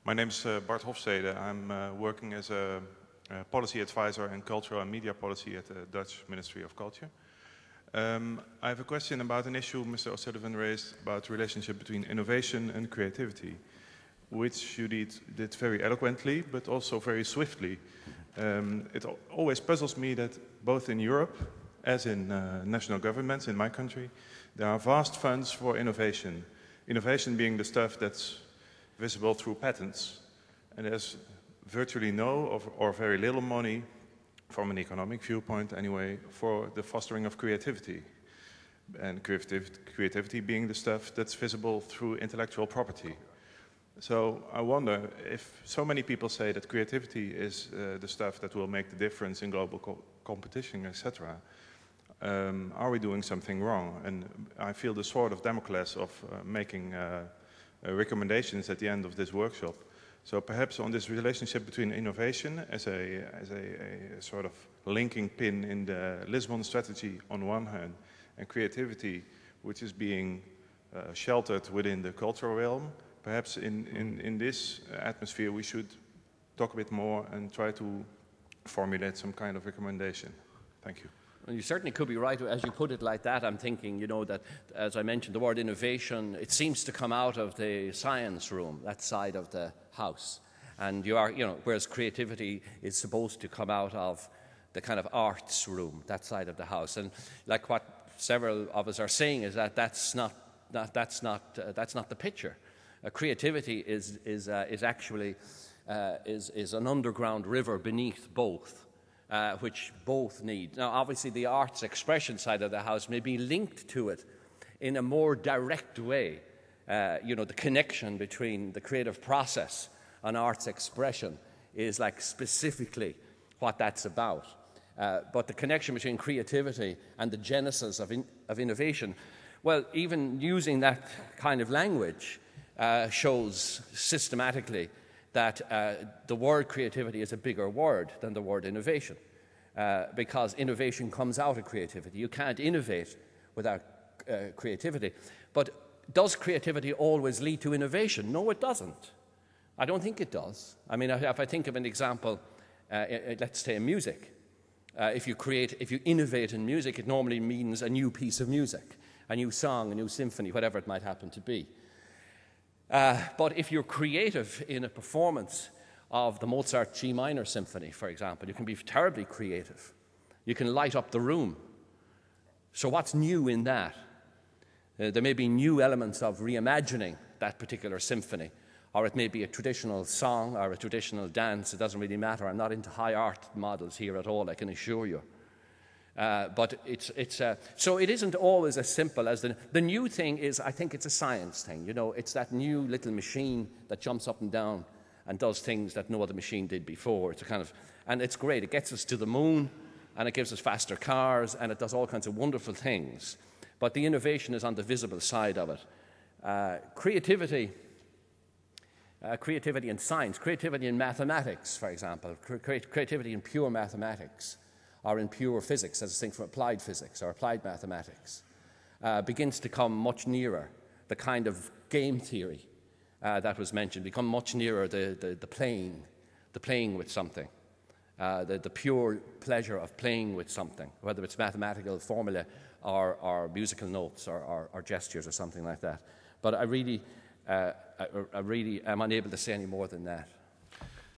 My name is Bart Hofstede. I'm working as a policy advisor in cultural and media policy at the Dutch Ministry of Culture. I have a question about an issue Mr. O'Sullivan raised about the relationship between innovation and creativity, which you did very eloquently, but also very swiftly. It always puzzles me that both in Europe, as in national governments in my country, there are vast funds for innovation. Innovation being the stuff that's visible through patents. And there's virtually no or very little money, from an economic viewpoint anyway, for the fostering of creativity. And creativity being the stuff that's visible through intellectual property. So I wonder if so many people say that creativity is the stuff that will make the difference in global competition, etc. Are we doing something wrong? And I feel the sword of Damocles of making recommendations at the end of this workshop. So perhaps on this relationship between innovation as a sort of linking pin in the Lisbon strategy on one hand, and creativity, which is being sheltered within the cultural realm, perhaps in this atmosphere we should talk a bit more and try to formulate some kind of recommendation. Thank you. Well, you certainly could be right. As you put it like that, I'm thinking, you know, that, as I mentioned, the word innovation, it seems to come out of the science room, that side of the house. And you are, you know, whereas creativity is supposed to come out of the kind of arts room, that side of the house. And like what several of us are saying is that that's not the picture. Creativity is actually an underground river beneath both. Which both need. Now, obviously, the arts expression side of the house may be linked to it in a more direct way. You know, the connection between the creative process and arts expression is like specifically what that's about. But the connection between creativity and the genesis of innovation, well, even using that kind of language shows systematically that the word creativity is a bigger word than the word innovation, because innovation comes out of creativity. You can't innovate without creativity. But does creativity always lead to innovation? No, it doesn't. I don't think it does. I mean, if I think of an example, let's say in music. If you innovate in music, it normally means a new piece of music, a new song, a new symphony, whatever it might happen to be. But if you're creative in a performance of the Mozart G minor symphony, for example, you can be terribly creative. You can light up the room. So what's new in that? There may be new elements of reimagining that particular symphony, or it may be a traditional song or a traditional dance. It doesn't really matter. I'm not into high art models here at all, I can assure you. But so it isn't always as simple as the new thing is. I think it's a science thing. You know, it's that new little machine that jumps up and down and does things that no other machine did before. It's a kind of, and it's great. It gets us to the moon, and it gives us faster cars, and it does all kinds of wonderful things. But the innovation is on the visible side of it. Creativity in science, creativity in mathematics, for example, creativity in pure mathematics, or in pure physics, as distinct from applied physics or applied mathematics, begins to come much nearer the kind of game theory that was mentioned, become much nearer the playing with something, the pure pleasure of playing with something, whether it's mathematical formula or musical notes or gestures or something like that. But I really am unable to say any more than that.